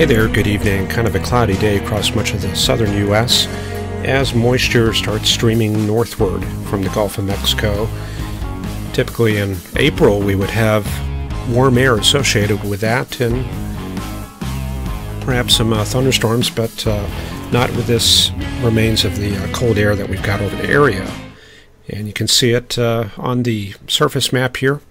Hey there, good evening. Kind of a cloudy day across much of the southern U.S. as moisture starts streaming northward from the Gulf of Mexico. Typically in April we would have warm air associated with that and perhaps some thunderstorms, but not with this remains of the cold air that we've got over the area. And you can see it on the surface map here.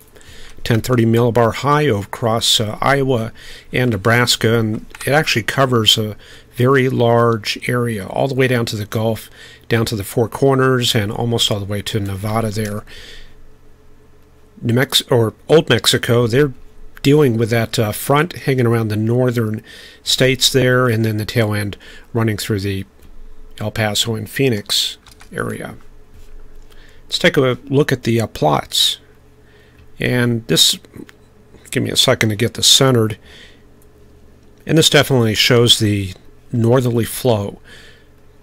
1030 millibar high across Iowa and Nebraska, and it actually covers a very large area all the way down to the Gulf, down to the Four Corners, and almost all the way to Nevada there. Old Mexico, they're dealing with that front hanging around the northern states there, and then the tail end running through the El Paso and Phoenix area. Let's take a look at the plots. And this, give me a second to get this centered, and this definitely shows the northerly flow,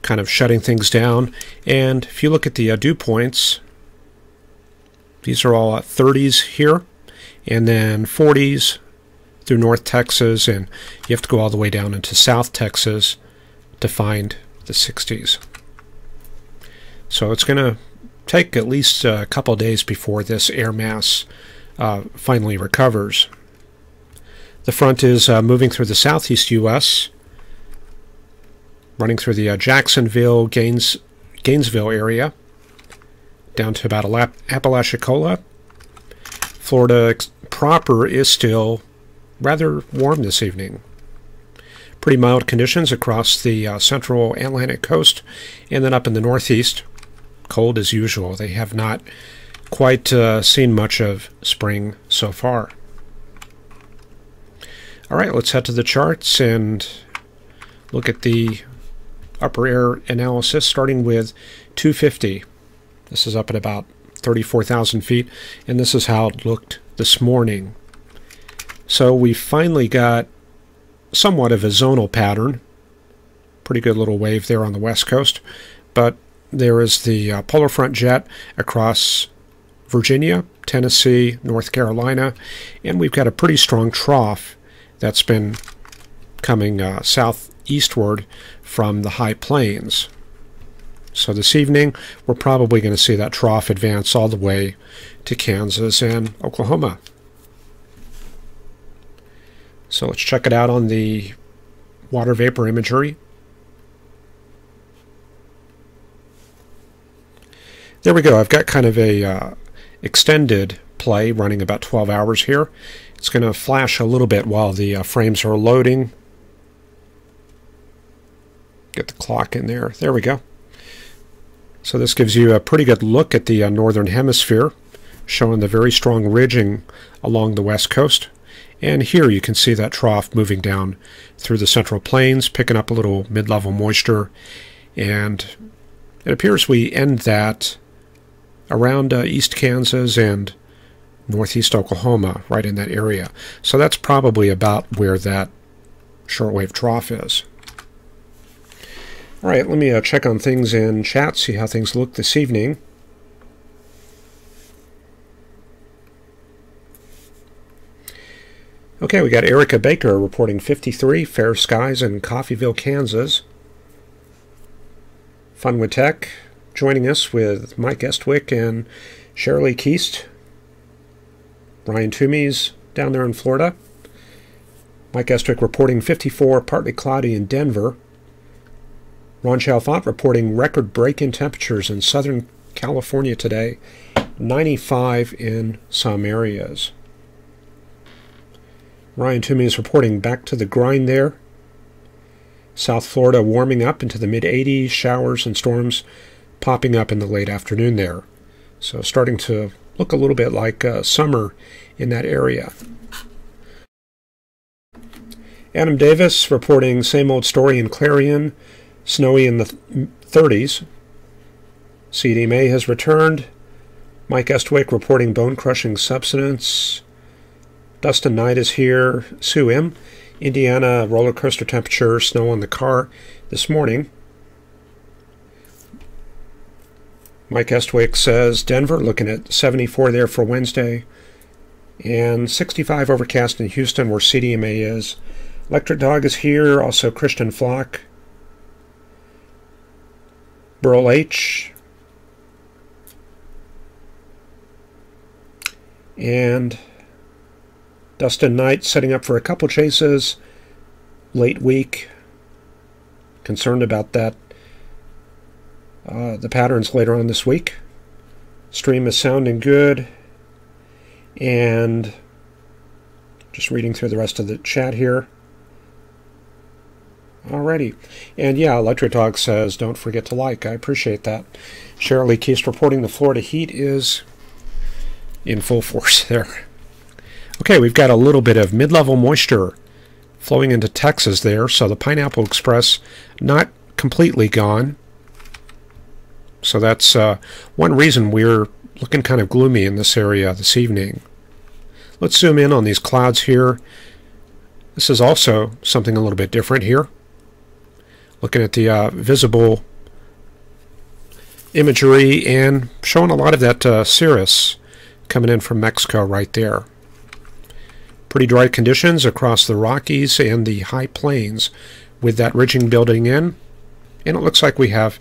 kind of shutting things down. And if you look at the dew points, these are all 30s here, and then 40s through North Texas, and you have to go all the way down into South Texas to find the 60s. So it's going to take at least a couple of days before this air mass finally recovers. The front is moving through the southeast U.S., running through the Jacksonville, Gainesville area, down to about Apalachicola. Florida proper is still rather warm this evening. Pretty mild conditions across the central Atlantic coast, and then up in the northeast, cold as usual. They have not quite seen much of spring so far. All right, let's head to the charts and look at the upper air analysis, starting with 250. This is up at about 34,000 feet, and this is how it looked this morning. So we finally got somewhat of a zonal pattern. Pretty good little wave there on the west coast, but there is the polar front jet across Virginia, Tennessee, North Carolina, and we've got a pretty strong trough that's been coming southeastward from the high plains. So this evening we're probably going to see that trough advance all the way to Kansas and Oklahoma. So let's check it out on the water vapor imagery. There we go. I've got kind of a extended play running about 12 hours here. It's going to flash a little bit while the frames are loading. Get the clock in there. There we go. So this gives you a pretty good look at the northern hemisphere, showing the very strong ridging along the west coast. And here you can see that trough moving down through the central plains, picking up a little mid-level moisture. And it appears we end that around East Kansas and northeast Oklahoma, right in that area. So that's probably about where that shortwave trough is. All right, let me check on things in chat, see how things look this evening. Okay, we got Erica Baker reporting 53, fair skies in Coffeyville, Kansas. Fun with Tech joining us with Mike Estwick and Shirley Keast. Ryan Toomey's down there in Florida. Mike Estwick reporting 54, partly cloudy in Denver. Ron Chalfant reporting record-breaking temperatures in Southern California today, 95 in some areas. Ryan Toomey is reporting back to the grind there. South Florida warming up into the mid-80s, showers and storms popping up in the late afternoon there. So starting to look a little bit like summer in that area. Adam Davis reporting same old story in Clarion, snowy in the 30s. C.D. May has returned. Mike Estwick reporting bone-crushing subsidence. Dustin Knight is here. Sue M. Indiana roller coaster temperature, snow on the car this morning. Mike Estwick says Denver looking at 74 there for Wednesday, and 65 overcast in Houston where CDMA is Electric Dog is here, also Christian Flock, Burl H, and Dustin Knight setting up for a couple chases late week. Concerned about that, the patterns later on this week. Stream is sounding good, and just reading through the rest of the chat here. Alrighty. And yeah, Electric Dog says, don't forget to like. I appreciate that. Cheryl Lee Keast reporting the Florida heat is in full force there. Okay, we've got a little bit of mid-level moisture flowing into Texas there, so the Pineapple Express not completely gone. So that's one reason we're looking kind of gloomy in this area this evening. Let's zoom in on these clouds here. This is also something a little bit different here. Looking at the visible imagery and showing a lot of that cirrus coming in from Mexico right there. Pretty dry conditions across the Rockies and the high plains with that ridging building in. And it looks like we have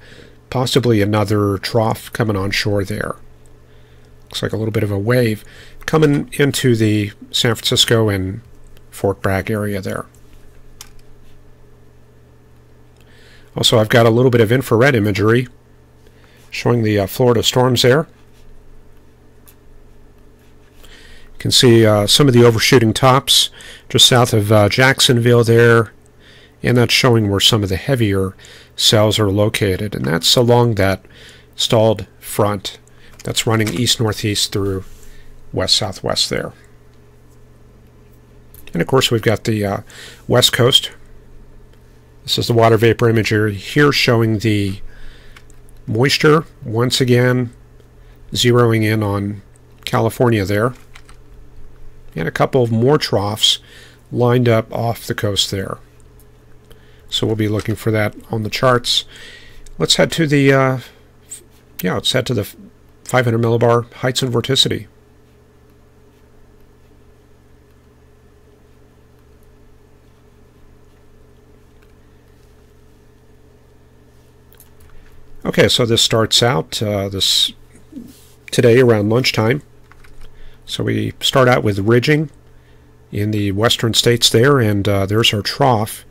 possibly another trough coming on shore there. Looks like a little bit of a wave coming into the San Francisco and Fort Bragg area there. Also, I've got a little bit of infrared imagery showing the Florida storms there. You can see some of the overshooting tops just south of Jacksonville there, and that's showing where some of the heavier cells are located, and that's along that stalled front that's running east-northeast through west-southwest there. And of course we've got the west coast. This is the water vapor imagery here showing the moisture once again zeroing in on California there, and a couple of more troughs lined up off the coast there. So we'll be looking for that on the charts. Let's head to the let's head to the 500 millibar heights and vorticity. Okay, so this starts out today around lunchtime. So we start out with ridging in the western states there, and there's our trough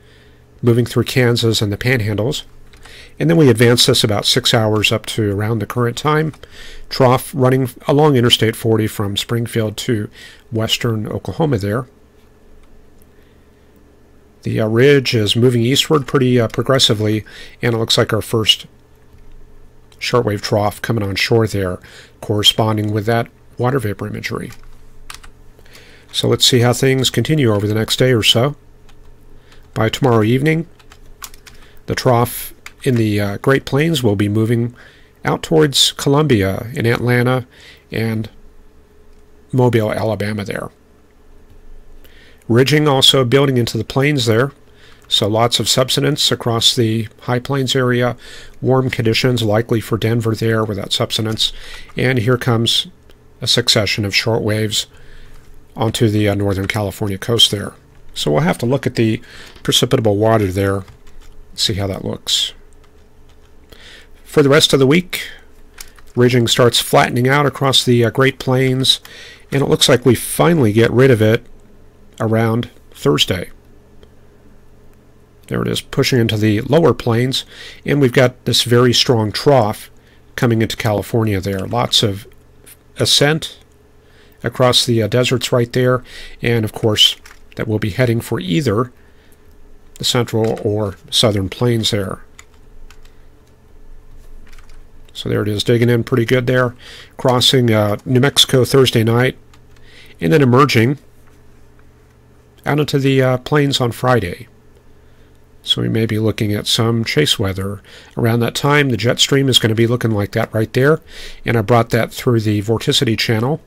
moving through Kansas and the panhandles. And then we advance this about 6 hours up to around the current time. Trough running along Interstate 40 from Springfield to western Oklahoma there. The ridge is moving eastward pretty progressively, and it looks like our first shortwave trough coming on shore there, corresponding with that water vapor imagery. So let's see how things continue over the next day or so. By tomorrow evening, the trough in the Great Plains will be moving out towards Columbia in Atlanta and Mobile, Alabama there. Ridging also building into the plains there, so lots of subsidence across the high plains area. Warm conditions likely for Denver there with that subsidence. And here comes a succession of short waves onto the northern California coast there. So we'll have to look at the precipitable water there, see how that looks. For the rest of the week, ridging starts flattening out across the Great Plains, and it looks like we finally get rid of it around Thursday. There it is, pushing into the lower plains, and we've got this very strong trough coming into California there. Lots of ascent across the deserts right there, and of course that will be heading for either the central or southern plains there. So there it is, digging in pretty good there, crossing New Mexico Thursday night, and then emerging out into the plains on Friday. So we may be looking at some chase weather around that time. The jet stream is going to be looking like that right there, and I brought that through the vorticity channel.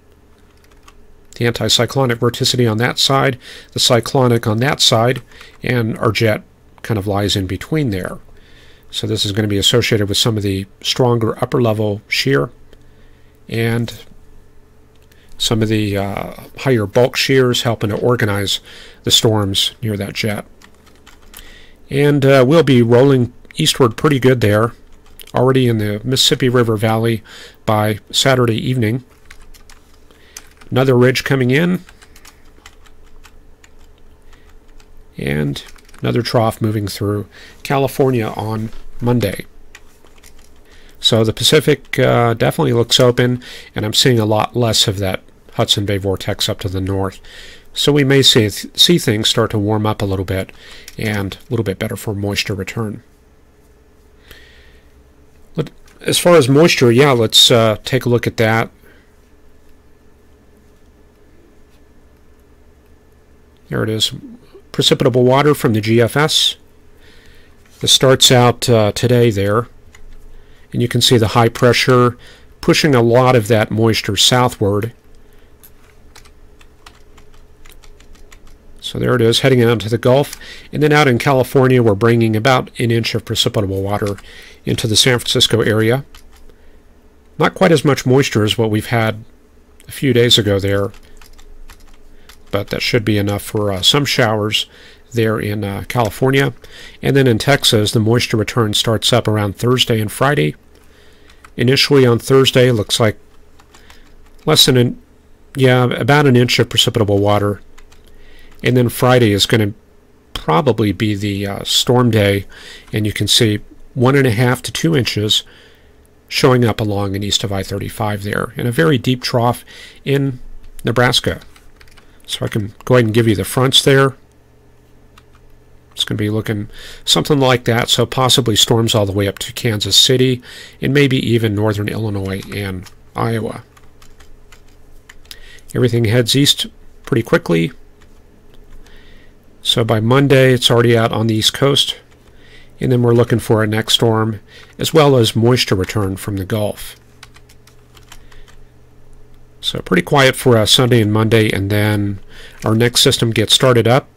The anticyclonic vorticity on that side, the cyclonic on that side, and our jet kind of lies in between there. So this is going to be associated with some of the stronger upper level shear and some of the higher bulk shears helping to organize the storms near that jet. And we'll be rolling eastward pretty good there, already in the Mississippi River Valley by Saturday evening. Another ridge coming in, and another trough moving through California on Monday. So the Pacific definitely looks open, and I'm seeing a lot less of that Hudson Bay vortex up to the north. So we may see things start to warm up a little bit, and a little bit better for moisture return. As far as moisture, yeah, let's take a look at that. There it is. Precipitable water from the GFS. This starts out today there. And you can see the high pressure pushing a lot of that moisture southward. So there it is, heading out to the Gulf. And then out in California, we're bringing about an inch of precipitable water into the San Francisco area. Not quite as much moisture as what we've had a few days ago there, but that should be enough for some showers there in California. And then in Texas, the moisture return starts up around Thursday and Friday. Initially on Thursday, looks like about an inch of precipitable water. And then Friday is going to probably be the storm day, and you can see 1.5 to 2 inches showing up along and east of I-35 there, in a very deep trough in Nebraska. So I can go ahead and give you the fronts there. It's going to be looking something like that, so possibly storms all the way up to Kansas City, and maybe even northern Illinois and Iowa. Everything heads east pretty quickly. So by Monday, it's already out on the East Coast. And then we're looking for a next storm, as well as moisture return from the Gulf. So pretty quiet for Sunday and Monday, and then our next system gets started up.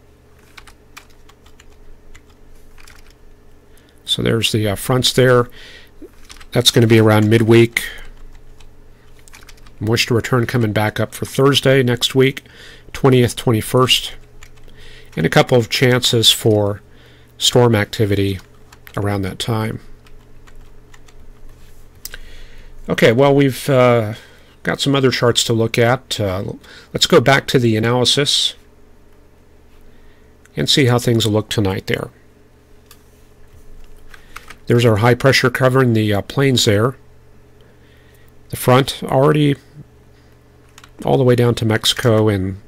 So there's the fronts there. That's going to be around midweek. Moisture return coming back up for Thursday next week, 20th, 21st. And a couple of chances for storm activity around that time. Okay, well, we've got some other charts to look at. Let's go back to the analysis and see how things look tonight there. There's our high pressure covering the plains there. The front already all the way down to Mexico and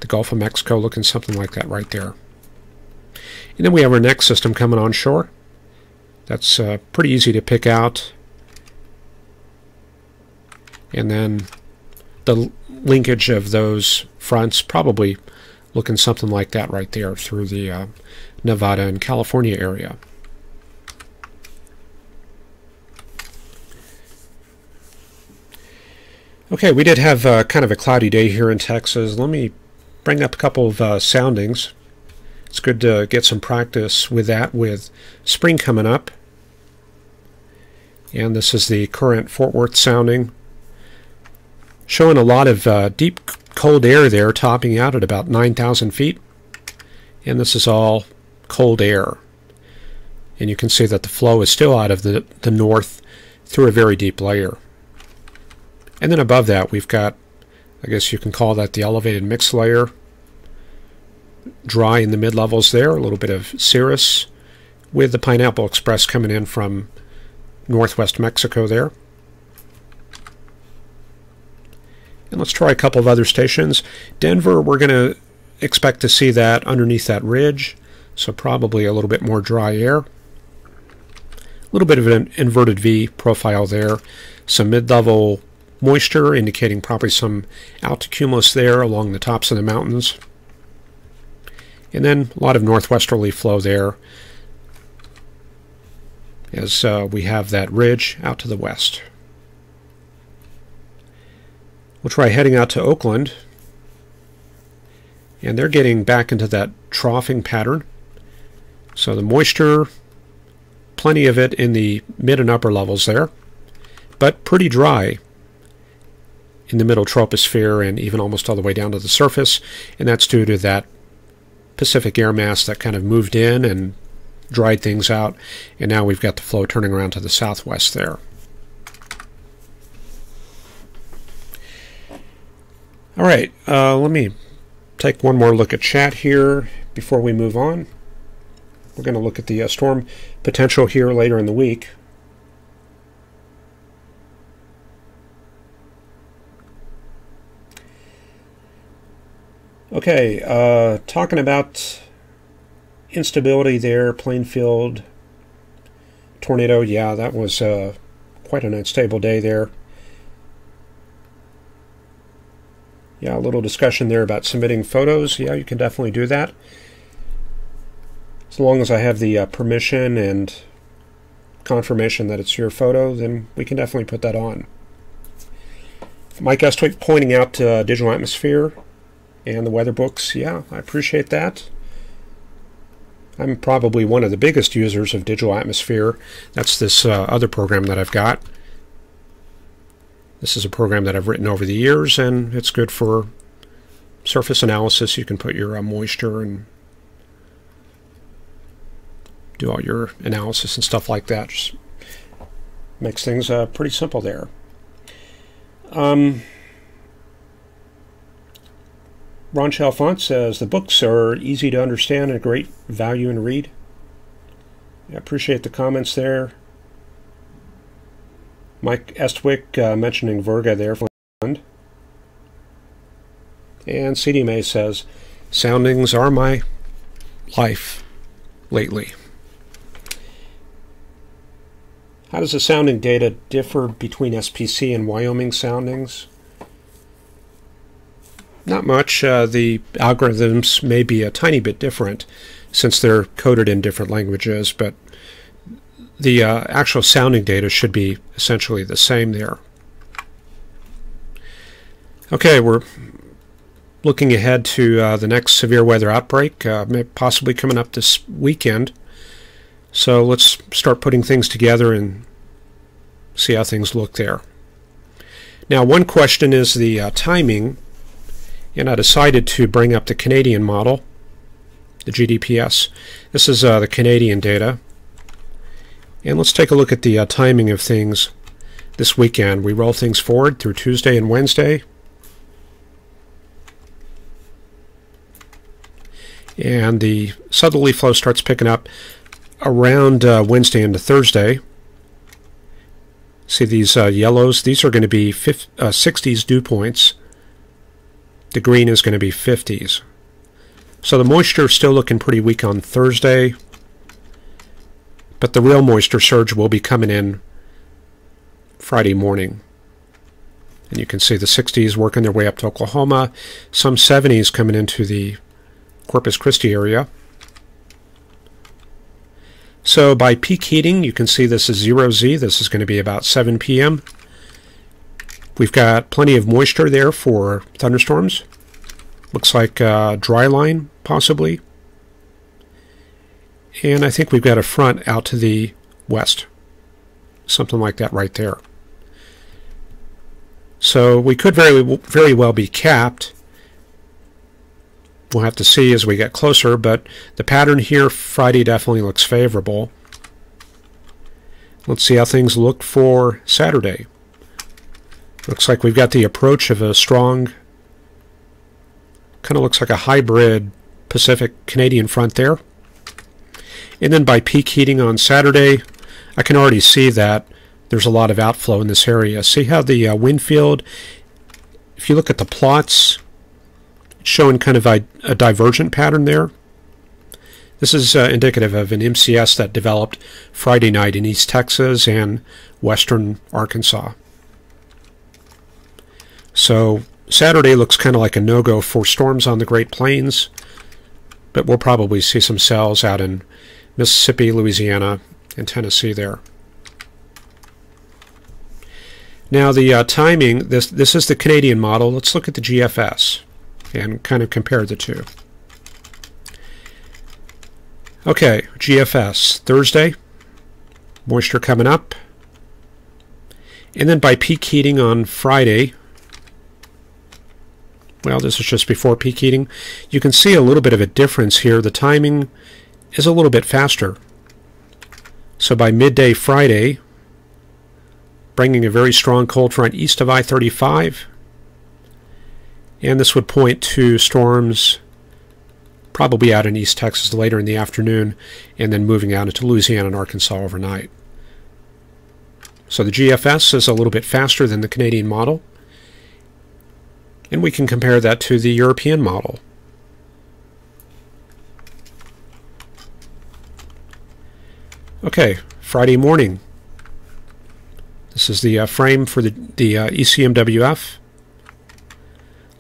the Gulf of Mexico, looking something like that right there. And then we have our next system coming on shore. That's pretty easy to pick out. And then the linkage of those fronts probably looking something like that right there through the Nevada and California area. Okay, we did have kind of a cloudy day here in Texas. Let me bring up a couple of soundings. It's good to get some practice with that with spring coming up. And this is the current Fort Worth sounding, showing a lot of deep cold air there, topping out at about 9,000 feet. And this is all cold air. And you can see that the flow is still out of the north through a very deep layer. And then above that, we've got, I guess you can call that the elevated mix layer. Dry in the mid-levels there, a little bit of cirrus, with the Pineapple Express coming in from northwest Mexico there. And let's try a couple of other stations. Denver, we're going to expect to see that underneath that ridge, so probably a little bit more dry air. A little bit of an inverted V profile there. Some mid-level moisture, indicating probably some altocumulus there along the tops of the mountains. And then a lot of northwesterly flow there as we have that ridge out to the west. We'll try heading out to Oakland, and they're getting back into that troughing pattern. So the moisture, plenty of it in the mid and upper levels there, but pretty dry in the middle troposphere and even almost all the way down to the surface, and that's due to that Pacific air mass that kind of moved in and dried things out, and now we've got the flow turning around to the southwest there. All right, let me take one more look at chat here before we move on. We're going to look at the storm potential here later in the week. Okay, talking about instability there, Plainfield tornado. Yeah, that was quite an unstable day there. Yeah, a little discussion there about submitting photos. Yeah, you can definitely do that. As long as I have the permission and confirmation that it's your photo, then we can definitely put that on. Mike Estwick pointing out digital atmosphere and the weather books. Yeah, I appreciate that. I'm probably one of the biggest users of digital atmosphere. That's this other program that I've got. This is a program that I've written over the years, and it's good for surface analysis. You can put your moisture and do all your analysis and stuff like that. Just makes things pretty simple there. Ron Chalfont says, the books are easy to understand and a great value and read. I appreciate the comments there. Mike Estwick mentioning Virga there. And CDMA says, soundings are my life lately. How does the sounding data differ between SPC and Wyoming soundings? Not much. The algorithms may be a tiny bit different since they're coded in different languages, but the actual sounding data should be essentially the same there. Okay, we're looking ahead to the next severe weather outbreak, possibly coming up this weekend. So let's start putting things together and see how things look there. Now, one question is the timing, and I decided to bring up the Canadian model, the GDPS. This is the Canadian data. And let's take a look at the timing of things this weekend. We roll things forward through Tuesday and Wednesday. And the southerly flow starts picking up around Wednesday into Thursday. See these yellows? These are going to be 60s dew points. The green is going to be 50s. So the moisture is still looking pretty weak on Thursday. But the real moisture surge will be coming in Friday morning. And you can see the 60s working their way up to Oklahoma. Some 70s coming into the Corpus Christi area. So by peak heating, you can see this is 0Z. This is going to be about 7 p.m. We've got plenty of moisture there for thunderstorms. Looks like a dry line, possibly. And I think we've got a front out to the west. Something like that right there. So we could very well be capped. We'll have to see as we get closer, but the pattern here Friday definitely looks favorable. Let's see how things look for Saturday. Looks like we've got the approach of a strong, kind of looks like a hybrid Pacific-Canadian front there. And then by peak heating on Saturday, I can already see that there's a lot of outflow in this area. See how the wind field, if you look at the plots, it's showing kind of a divergent pattern there. This is indicative of an MCS that developed Friday night in East Texas and western Arkansas. So Saturday looks kind of like a no-go for storms on the Great Plains, but we'll probably see some cells out in Mississippi, Louisiana, and Tennessee there. Now the timing, this is the Canadian model. Let's look at the GFS and kind of compare the two. Okay, GFS, Thursday, moisture coming up. And then by peak heating on Friday, well, this is just before peak heating, you can see a little bit of a difference here. The timing is a little bit faster So by midday Friday, bringing a very strong cold front east of I-35, and this would point to storms probably out in East Texas later in the afternoon, and then moving out into Louisiana and Arkansas overnight. So the GFS is a little bit faster than the Canadian model, and we can compare that to the European model. Okay, Friday morning. This is the frame for the ECMWF.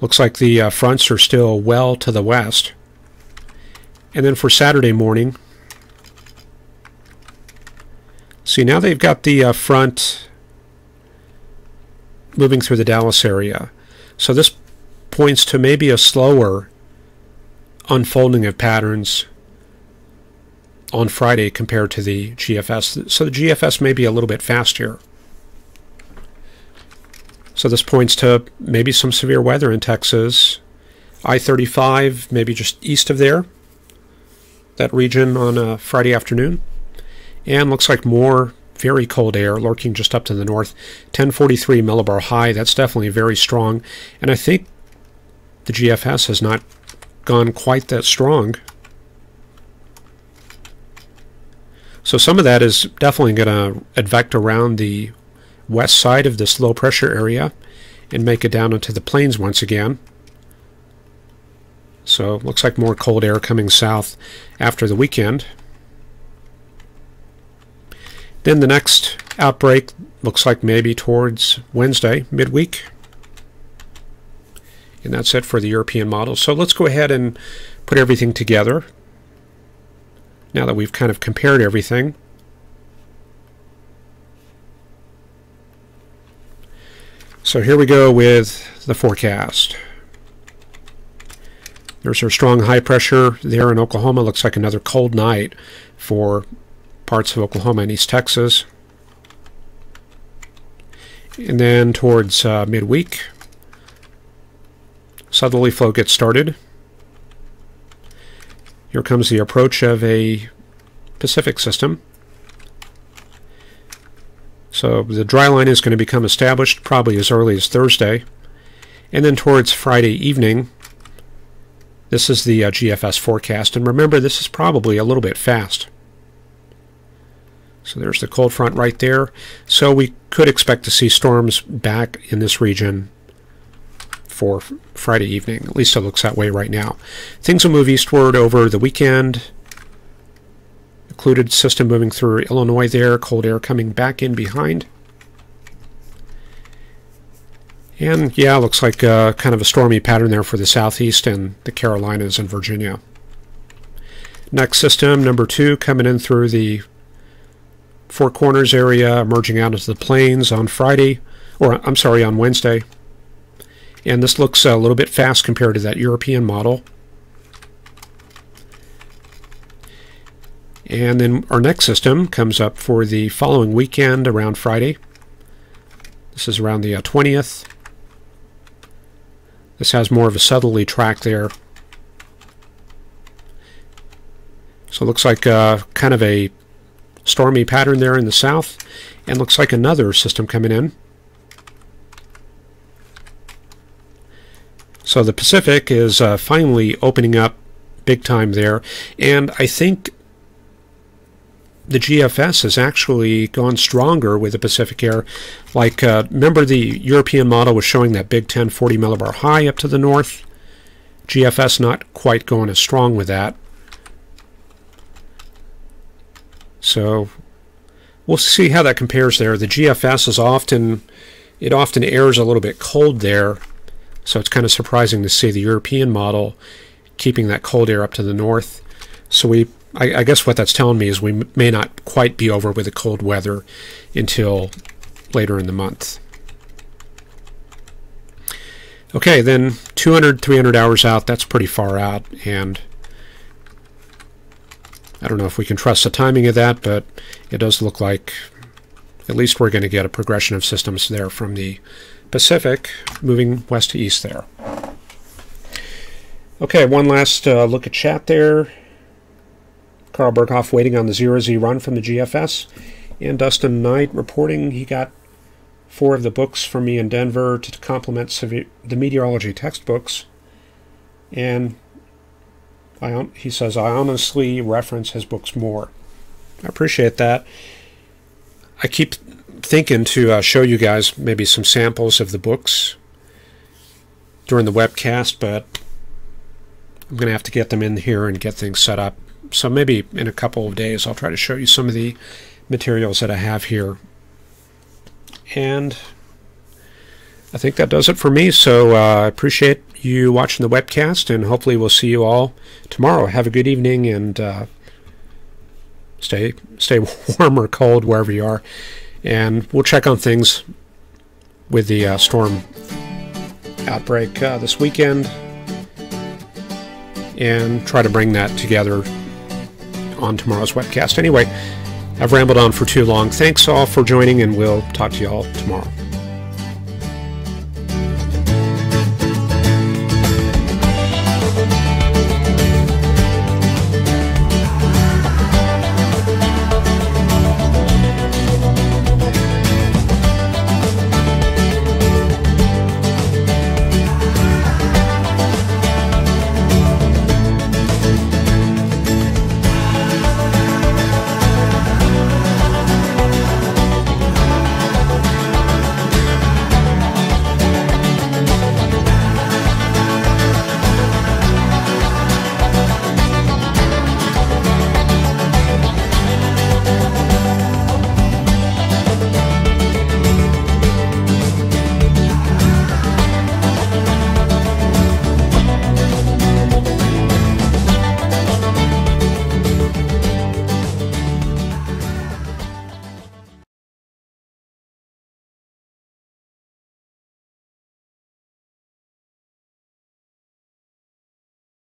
Looks like the fronts are still well to the west. And then for Saturday morning, see, now they've got the front moving through the Dallas area. So this points to maybe a slower unfolding of patterns on Friday compared to the GFS. So the GFS may be a little bit faster. So this points to maybe some severe weather in Texas. I-35, maybe just east of there, that region on a Friday afternoon. And looks like more very cold air lurking just up to the north. 1043 millibar high, that's definitely very strong. And I think the GFS has not gone quite that strong. So some of that is definitely going to advect around the west side of this low pressure area and make it down into the plains once again. So it looks like more cold air coming south after the weekend. Then the next outbreak looks like maybe towards Wednesday, midweek. And that's it for the European model. So let's go ahead and put everything together now that we've kind of compared everything. So here we go with the forecast. There's our strong high pressure there in Oklahoma. Looks like another cold night for parts of Oklahoma and East Texas. And then towards midweek, southerly flow gets started. Here comes the approach of a Pacific system. So the dry line is going to become established probably as early as Thursday. And then towards Friday evening, this is the GFS forecast. And remember, this is probably a little bit fast. So there's the cold front right there. So we could expect to see storms back in this region for Friday evening. At least it looks that way right now. Things will move eastward over the weekend. Occluded system moving through Illinois there. Cold air coming back in behind. And yeah, looks like kind of a stormy pattern there for the southeast and the Carolinas and Virginia. Next system, number 2, coming in through the Four Corners area, emerging out into the plains on Friday, or I'm sorry, on Wednesday. And this looks a little bit fast compared to that European model. And then our next system comes up for the following weekend around Friday. This is around the 20th. This has more of a southerly track there. So it looks like kind of a stormy pattern there in the south, and looks like another system coming in. So the Pacific is finally opening up big time there, and I think the GFS has actually gone stronger with the Pacific air. Like, remember the European model was showing that big 1040 millibar high up to the north? GFS not quite going as strong with that. So we'll see how that compares there. The GFS is often airs a little bit cold there, so it's kind of surprising to see the European model keeping that cold air up to the north. So I guess what that's telling me is we may not quite be over with the cold weather until later in the month. Okay, then 200, 300 hours out, that's pretty far out, and I don't know if we can trust the timing of that, but it does look like at least we're going to get a progression of systems there from the Pacific moving west to east there. Okay, one last look at chat there. Carl Berghoff waiting on the 0Z run from the GFS. And Dustin Knight reporting he got 4 of the books from me in Denver to complement the meteorology textbooks. And he says, I honestly reference his books more. I appreciate that. I keep thinking to show you guys maybe some samples of the books during the webcast, but I'm going to have to get them in here and get things set up. So maybe in a couple of days I'll try to show you some of the materials that I have here. And I think that does it for me. So I appreciate you watching the webcast, and hopefully we'll see you all tomorrow. Have a good evening, and stay warm or cold wherever you are. And we'll check on things with the storm outbreak this weekend and try to bring that together on tomorrow's webcast. Anyway, I've rambled on for too long. Thanks all for joining, and we'll talk to you all tomorrow.